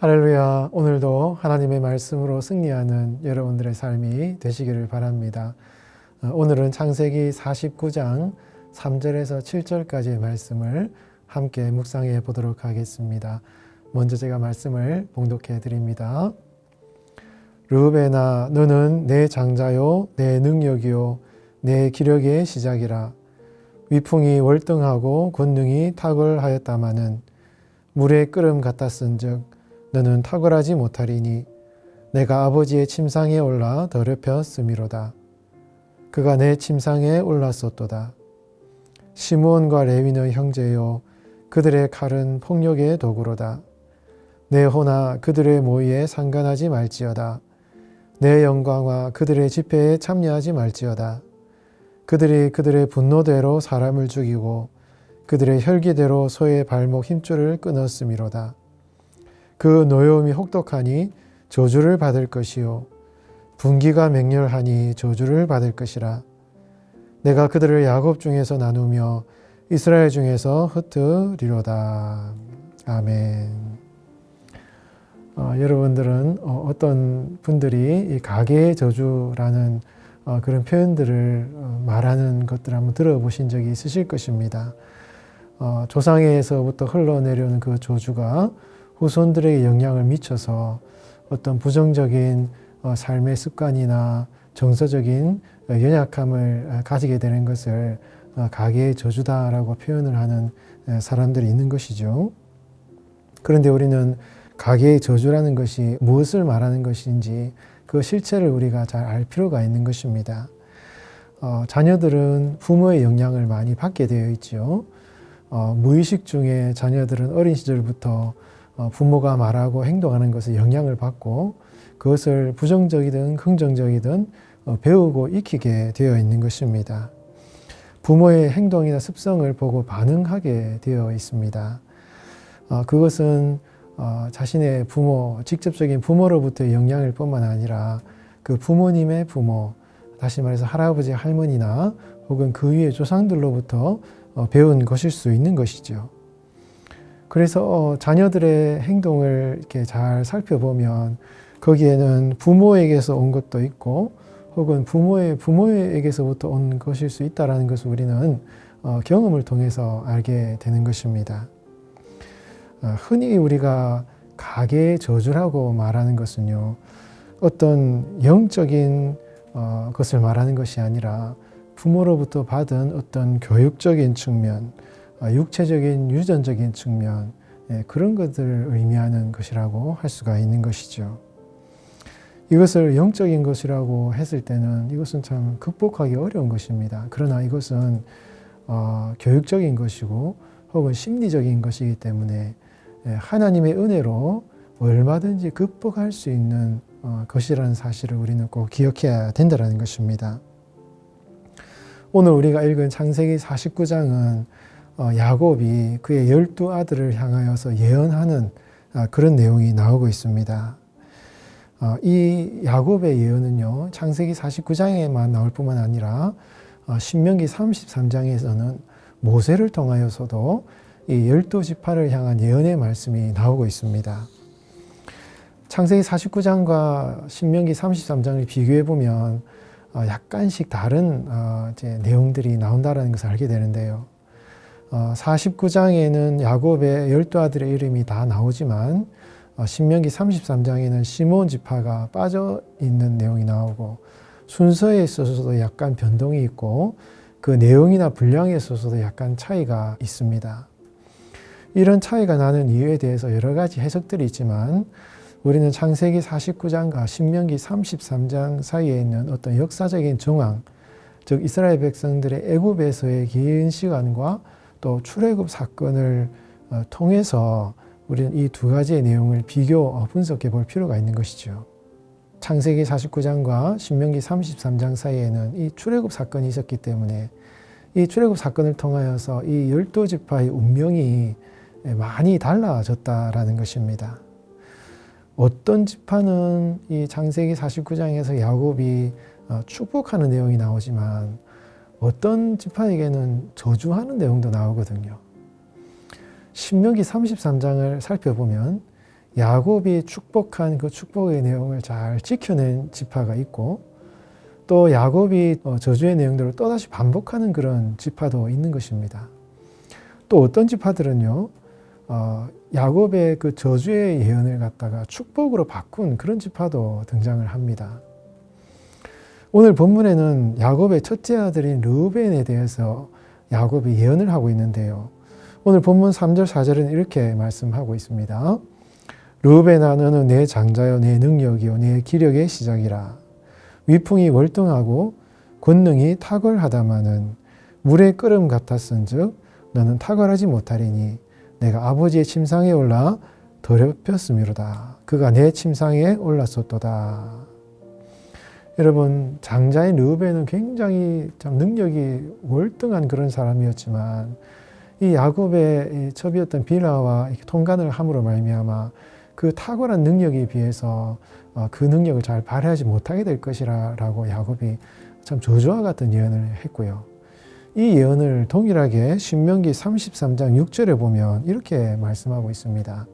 할렐루야. 오늘도 하나님의 말씀으로 승리하는 여러분들의 삶이 되시기를 바랍니다. 오늘은 창세기 49장 3절에서 7절까지의 말씀을 함께 묵상해 보도록 하겠습니다. 먼저 제가 말씀을 봉독해 드립니다. 르우벤아, 너는 내 장자요, 내 능력이요, 내 기력의 시작이라. 위풍이 월등하고 권능이 탁월하였다마는 물의 끓음 같았은즉 너는 탁월하지 못하리니 내가 아버지의 침상에 올라 더럽혔음이로다. 그가 내 침상에 올랐었도다. 시므온과 레위는 형제요, 그들의 칼은 폭력의 도구로다. 내 호나 그들의 모의에 상관하지 말지어다. 내 영광과 그들의 집회에 참여하지 말지어다. 그들이 그들의 분노대로 사람을 죽이고 그들의 혈기대로 소의 발목 힘줄을 끊었음이로다. 그 노여움이 혹독하니 저주를 받을 것이요 분기가 맹렬하니 저주를 받을 것이라. 내가 그들을 야곱 중에서 나누며 이스라엘 중에서 흩으리로다. 아멘. 여러분들은 어떤 분들이 이 가계의 저주라는 그런 표현들을 말하는 것들을 한번 들어보신 적이 있으실 것입니다. 조상에서부터 흘러내려오는 그 저주가 후손들에게 영향을 미쳐서 어떤 부정적인 삶의 습관이나 정서적인 연약함을 가지게 되는 것을 가계의 저주다라고 표현을 하는 사람들이 있는 것이죠. 그런데 우리는 가계의 저주라는 것이 무엇을 말하는 것인지 그 실체를 우리가 잘 알 필요가 있는 것입니다. 자녀들은 부모의 영향을 많이 받게 되어 있죠. 무의식 중에 자녀들은 어린 시절부터 부모가 말하고 행동하는 것에 영향을 받고 그것을 부정적이든 긍정적이든 배우고 익히게 되어 있는 것입니다. 부모의 행동이나 습성을 보고 반응하게 되어 있습니다. 그것은 자신의 부모, 직접적인 부모로부터의 영향일 뿐만 아니라 그 부모님의 부모, 다시 말해서 할아버지, 할머니나 혹은 그 위의 조상들로부터 배운 것일 수 있는 것이죠. 그래서 자녀들의 행동을 이렇게 잘 살펴보면 거기에는 부모에게서 온 것도 있고 혹은 부모에게서부터 온 것일 수 있다는 것을 우리는 경험을 통해서 알게 되는 것입니다. 흔히 우리가 가계의 저주라고 말하는 것은요, 어떤 영적인 것을 말하는 것이 아니라 부모로부터 받은 어떤 교육적인 측면, 육체적인 유전적인 측면, 그런 것들을 의미하는 것이라고 할 수가 있는 것이죠. 이것을 영적인 것이라고 했을 때는 이것은 참 극복하기 어려운 것입니다. 그러나 이것은 교육적인 것이고 혹은 심리적인 것이기 때문에 하나님의 은혜로 얼마든지 극복할 수 있는 것이라는 사실을 우리는 꼭 기억해야 된다는 것입니다. 오늘 우리가 읽은 창세기 49장은 야곱이 그의 12아들을 향하여서 예언하는 그런 내용이 나오고 있습니다. 이 야곱의 예언은요, 창세기 49장에만 나올 뿐만 아니라 신명기 33장에서는 모세를 통하여서도 이 12지파를 향한 예언의 말씀이 나오고 있습니다. 창세기 49장과 신명기 33장을 비교해 보면 약간씩 다른 내용들이 나온다는 것을 알게 되는데요. 49장에는 야곱의 12아들의 이름이 다 나오지만 신명기 33장에는 시므온 지파가 빠져 있는 내용이 나오고 순서에 있어서도 약간 변동이 있고 그 내용이나 분량에 있어서도 약간 차이가 있습니다. 이런 차이가 나는 이유에 대해서 여러 가지 해석들이 있지만 우리는 창세기 49장과 신명기 33장 사이에 있는 어떤 역사적인 정황, 즉 이스라엘 백성들의 애굽에서의 긴 시간과 또 출애굽 사건을 통해서 우리는 이 두 가지의 내용을 비교 분석해 볼 필요가 있는 것이죠. 창세기 49장과 신명기 33장 사이에는 이 출애굽 사건이 있었기 때문에 이 출애굽 사건을 통하여서 이 12지파의 운명이 많이 달라졌다라는 것입니다. 어떤 지파는 이 창세기 49장에서 야곱이 축복하는 내용이 나오지만 어떤 지파에게는 저주하는 내용도 나오거든요. 신명기 33장을 살펴보면 야곱이 축복한 그 축복의 내용을 잘 지켜낸 지파가 있고, 또 야곱이 저주의 내용들을 또다시 반복하는 그런 지파도 있는 것입니다. 또 어떤 지파들은요, 야곱의 그 저주의 예언을 갖다가 축복으로 바꾼 그런 지파도 등장을 합니다. 오늘 본문에는 야곱의 첫째 아들인 르우벤에 대해서 야곱이 예언을 하고 있는데요. 오늘 본문 3절 4절은 이렇게 말씀하고 있습니다. 르우벤아, 너는 내 장자요 내 능력이요 내 기력의 시작이라. 위풍이 월등하고 권능이 탁월하다마는 물의 끓음 같았은즉 너는 탁월하지 못하리니 내가 아버지의 침상에 올라 더럽혔음이로다. 그가 내 침상에 올랐었도다. 여러분, 장자인 르우벤은 굉장히 참 능력이 월등한 그런 사람이었지만 이 야곱의 첩이었던 빌하와 통간을 함으로 말미암아 그 탁월한 능력에 비해서 그 능력을 잘 발휘하지 못하게 될 것이라고 야곱이 참 저주와 같은 예언을 했고요. 이 예언을 동일하게 신명기 33장 6절에 보면 이렇게 말씀하고 있습니다.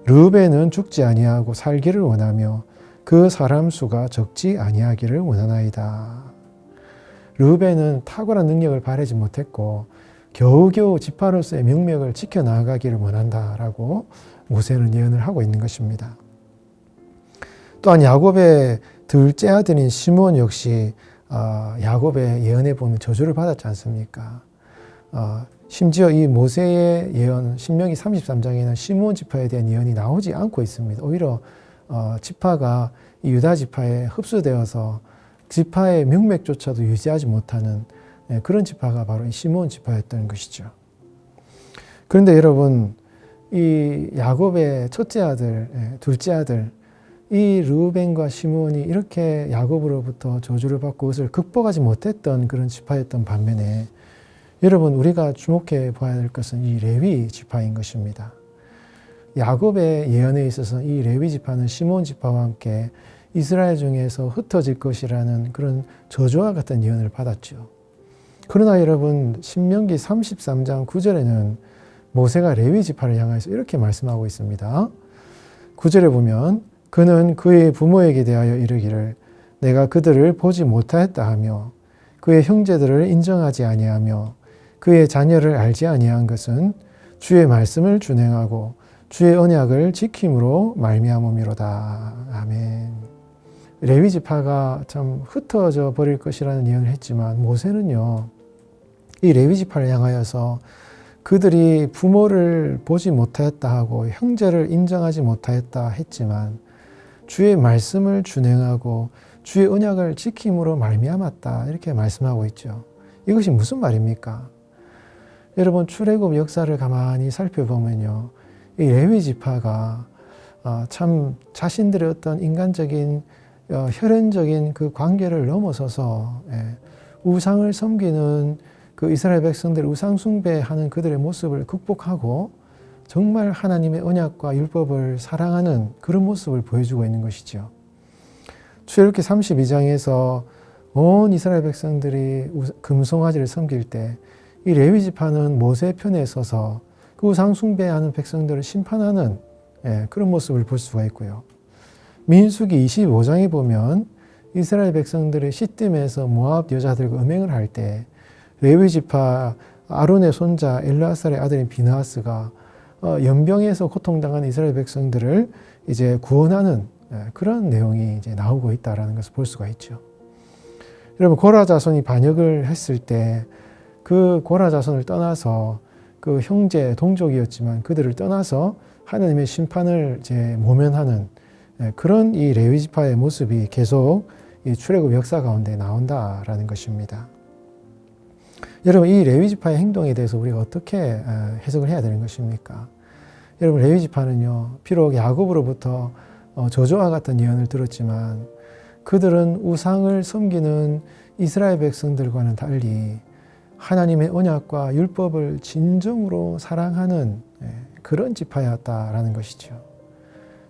르우벤은 죽지 아니하고 살기를 원하며 그 사람 수가 적지 아니하기를 원하나이다. 르우벤은 탁월한 능력을 발휘하지 못했고 겨우겨우 지파로서의 명맥을 지켜나가기를 원한다라고 모세는 예언을 하고 있는 것입니다. 또한 야곱의 둘째 아들인 시므온 역시 야곱의 예언에 보면 저주를 받았지 않습니까? 심지어 이 모세의 예언 신명기 33장에는 시므온 지파에 대한 예언이 나오지 않고 있습니다. 오히려 지파가 이 유다 지파에 흡수되어서 지파의 명맥조차도 유지하지 못하는 그런 지파가 바로 이 시므온 지파였던 것이죠. 그런데 여러분, 이 야곱의 첫째 아들, 둘째 아들, 이 르우벤과 시므온이 이렇게 야곱으로부터 저주를 받고 그것을 극복하지 못했던 그런 지파였던 반면에 여러분, 우리가 주목해 봐야 될 것은 이 레위 지파인 것입니다. 야곱의 예언에 있어서 이 레위 지파는 시므온 지파와 함께 이스라엘 중에서 흩어질 것이라는 그런 저주와 같은 예언을 받았죠. 그러나 여러분, 신명기 33장 9절에는 모세가 레위 지파를 향해서 이렇게 말씀하고 있습니다. 9절에 보면 그는 그의 부모에게 대하여 이르기를 내가 그들을 보지 못하였다 하며 그의 형제들을 인정하지 아니하며 그의 자녀를 알지 아니한 것은 주의 말씀을 준행하고 주의 언약을 지킴으로 말미암음이로다. 아멘. 레위 지파가 참 흩어져 버릴 것이라는 예언을 했지만 모세는요, 이 레위 지파를 향하여서 그들이 부모를 보지 못하였다 하고 형제를 인정하지 못하였다 했지만 주의 말씀을 준행하고 주의 언약을 지킴으로 말미암았다 이렇게 말씀하고 있죠. 이것이 무슨 말입니까? 여러분, 출애굽 역사를 가만히 살펴보면요, 이 레위 지파가 참 자신들의 어떤 인간적인 혈연적인 그 관계를 넘어서서 우상을 섬기는 그 이스라엘 백성들 우상 숭배하는 그들의 모습을 극복하고 정말 하나님의 언약과 율법을 사랑하는 그런 모습을 보여주고 있는 것이죠. 출애굽기 32장에서 온 이스라엘 백성들이 금송아지를 섬길 때 이 레위 지파는 모세 편에 서서 그 우상 숭배하는 백성들을 심판하는 그런 모습을 볼 수가 있고요. 민수기 25장에 보면 이스라엘 백성들이 시딤에서 모압 여자들과 음행을 할 때 레위 지파 아론의 손자 엘르아살의 아들인 비느하스가 연병에서 고통당한 이스라엘 백성들을 이제 구원하는 그런 내용이 이제 나오고 있다라는 것을 볼 수가 있죠. 여러분, 고라 자손이 반역을 했을 때 그 고라 자손을 떠나서 그 형제 동족이었지만 그들을 떠나서 하나님의 심판을 이제 모면하는 그런 이 레위 지파의 모습이 계속 이 출애굽 역사 가운데 나온다라는 것입니다. 여러분, 이 레위 지파의 행동에 대해서 우리가 어떻게 해석을 해야 되는 것입니까? 여러분, 레위 지파는요, 비록 야곱으로부터 저주와 같은 예언을 들었지만 그들은 우상을 섬기는 이스라엘 백성들과는 달리 하나님의 언약과 율법을 진정으로 사랑하는 그런 지파였다라는 것이죠.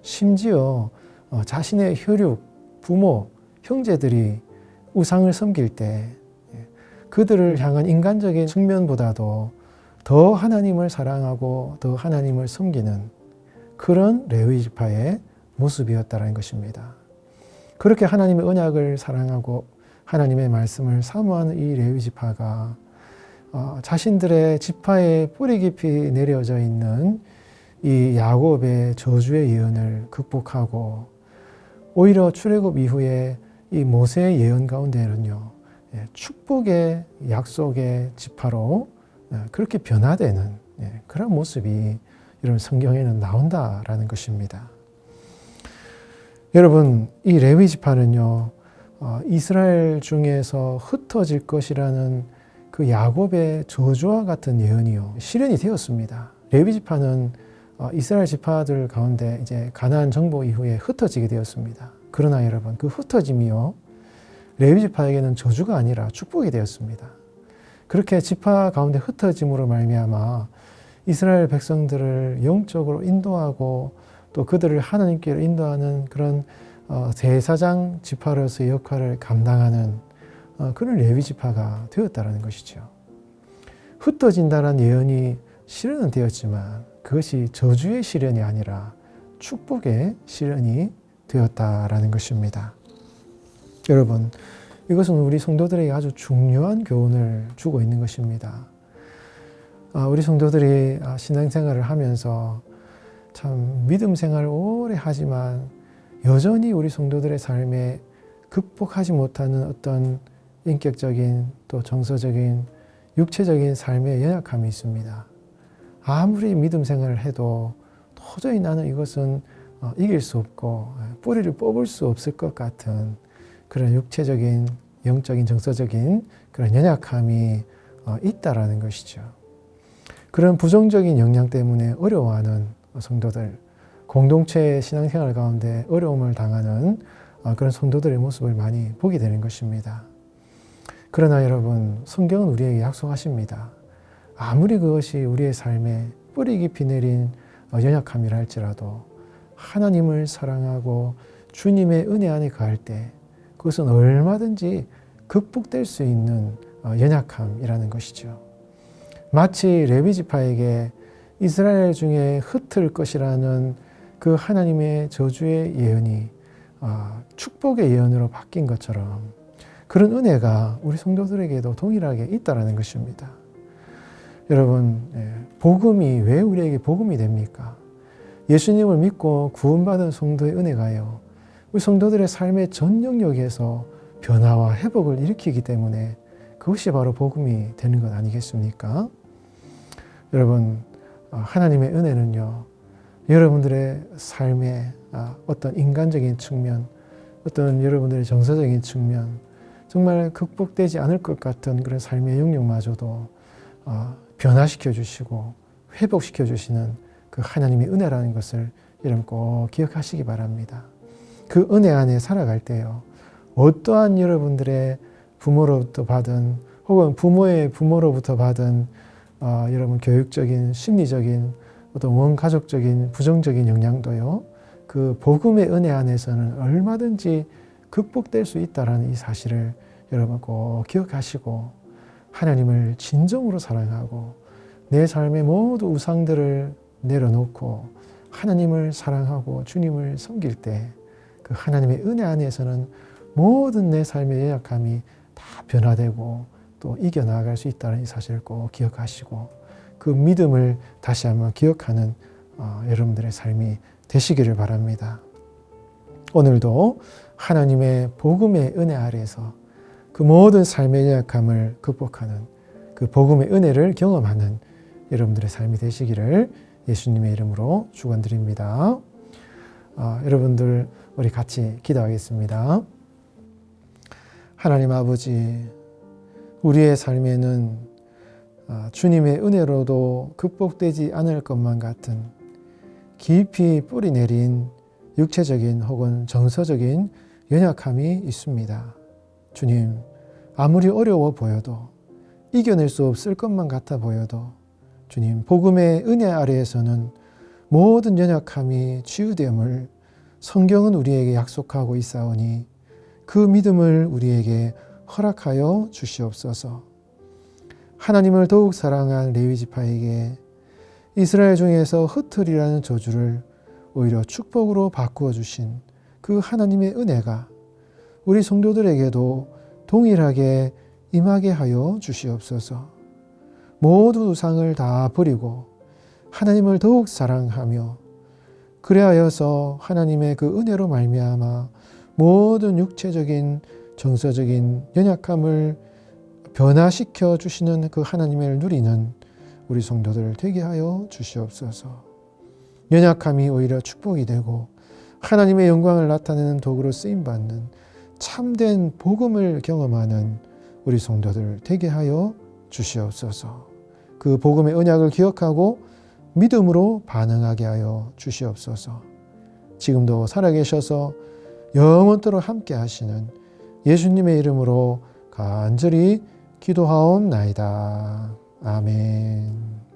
심지어 자신의 혈육, 부모, 형제들이 우상을 섬길 때 그들을 향한 인간적인 측면보다도 더 하나님을 사랑하고 더 하나님을 섬기는 그런 레위 지파의 모습이었다는 것입니다. 그렇게 하나님의 언약을 사랑하고 하나님의 말씀을 사모하는 이 레위 지파가 자신들의 지파에 뿌리 깊이 내려져 있는 이 야곱의 저주의 예언을 극복하고 오히려 출애굽 이후에 이 모세의 예언 가운데는요, 축복의 약속의 지파로 그렇게 변화되는 그런 모습이 여러분 성경에는 나온다라는 것입니다. 여러분, 이 레위 지파는요, 이스라엘 중에서 흩어질 것이라는 그 야곱의 저주와 같은 예언이요, 실현이 되었습니다. 레위 지파는 이스라엘 지파들 가운데 이제 가나안 정복 이후에 흩어지게 되었습니다. 그러나 여러분, 그 흩어짐이요, 레위 지파에게는 저주가 아니라 축복이 되었습니다. 그렇게 지파 가운데 흩어짐으로 말미암아 이스라엘 백성들을 영적으로 인도하고 또 그들을 하나님께로 인도하는 그런 제사장 지파로서의 역할을 감당하는 그런 레위 지파가 되었다는 것이죠. 흩어진다는 예언이 실현은 되었지만 그것이 저주의 실현이 아니라 축복의 실현이 되었다라는 것입니다. 여러분, 이것은 우리 성도들에게 아주 중요한 교훈을 주고 있는 것입니다. 우리 성도들이 신앙생활을 하면서 참 믿음 생활을 오래 하지만 여전히 우리 성도들의 삶에 극복하지 못하는 어떤 인격적인 또 정서적인 육체적인 삶의 연약함이 있습니다. 아무리 믿음 생활을 해도 도저히 나는 이것은 이길 수 없고 뿌리를 뽑을 수 없을 것 같은 그런 육체적인 영적인 정서적인 그런 연약함이 있다라는 것이죠. 그런 부정적인 영향 때문에 어려워하는 성도들, 공동체의 신앙생활 가운데 어려움을 당하는 그런 성도들의 모습을 많이 보게 되는 것입니다. 그러나 여러분, 성경은 우리에게 약속하십니다. 아무리 그것이 우리의 삶에 뿌리 깊이 내린 연약함이라 할지라도 하나님을 사랑하고 주님의 은혜 안에 거할 때 그것은 얼마든지 극복될 수 있는 연약함이라는 것이죠. 마치 레위 지파에게 이스라엘 중에 흩을 것이라는 그 하나님의 저주의 예언이 축복의 예언으로 바뀐 것처럼 그런 은혜가 우리 성도들에게도 동일하게 있다는 것입니다. 여러분, 복음이 왜 우리에게 복음이 됩니까? 예수님을 믿고 구원받은 성도의 은혜가요, 우리 성도들의 삶의 전 영역에서 변화와 회복을 일으키기 때문에 그것이 바로 복음이 되는 것 아니겠습니까? 여러분, 하나님의 은혜는요, 여러분들의 삶의 어떤 인간적인 측면, 어떤 여러분들의 정서적인 측면, 정말 극복되지 않을 것 같은 그런 삶의 영역마저도 변화시켜 주시고 회복시켜 주시는 그 하나님의 은혜라는 것을 여러분 꼭 기억하시기 바랍니다. 그 은혜 안에 살아갈 때요, 어떠한 여러분들의 부모로부터 받은 혹은 부모의 부모로부터 받은 여러분 교육적인 심리적인 어떤 원가족적인 부정적인 영향도요, 그 복음의 은혜 안에서는 얼마든지 극복될 수 있다는 이 사실을 여러분 꼭 기억하시고 하나님을 진정으로 사랑하고 내 삶의 모든 우상들을 내려놓고 하나님을 사랑하고 주님을 섬길 때 그 하나님의 은혜 안에서는 모든 내 삶의 연약함이 다 변화되고 또 이겨나갈 수 있다는 이 사실을 꼭 기억하시고 그 믿음을 다시 한번 기억하는 여러분들의 삶이 되시기를 바랍니다. 오늘도 하나님의 복음의 은혜 아래에서 그 모든 삶의 연약함을 극복하는 그 복음의 은혜를 경험하는 여러분들의 삶이 되시기를 예수님의 이름으로 축원드립니다. 여러분들 우리 같이 기도하겠습니다. 하나님 아버지, 우리의 삶에는 주님의 은혜로도 극복되지 않을 것만 같은 깊이 뿌리 내린 육체적인 혹은 정서적인 연약함이 있습니다. 주님, 아무리 어려워 보여도 이겨낼 수 없을 것만 같아 보여도 주님, 복음의 은혜 아래에서는 모든 연약함이 치유됨을 성경은 우리에게 약속하고 있사오니 그 믿음을 우리에게 허락하여 주시옵소서. 하나님을 더욱 사랑한 레위 지파에게 이스라엘 중에서 흩으리라는 저주를 오히려 축복으로 바꾸어 주신 그 하나님의 은혜가 우리 성도들에게도 동일하게 임하게 하여 주시옵소서. 모든 우상을 다 버리고 하나님을 더욱 사랑하며 그래하여서 하나님의 그 은혜로 말미암아 모든 육체적인 정서적인 연약함을 변화시켜 주시는 그 하나님을 누리는 우리 성도들 되게 하여 주시옵소서. 연약함이 오히려 축복이 되고 하나님의 영광을 나타내는 도구로 쓰임받는 참된 복음을 경험하는 우리 성도들 되게 하여 주시옵소서. 그 복음의 언약을 기억하고 믿음으로 반응하게 하여 주시옵소서. 지금도 살아계셔서 영원토록 함께 하시는 예수님의 이름으로 간절히 기도하옵나이다. 아멘.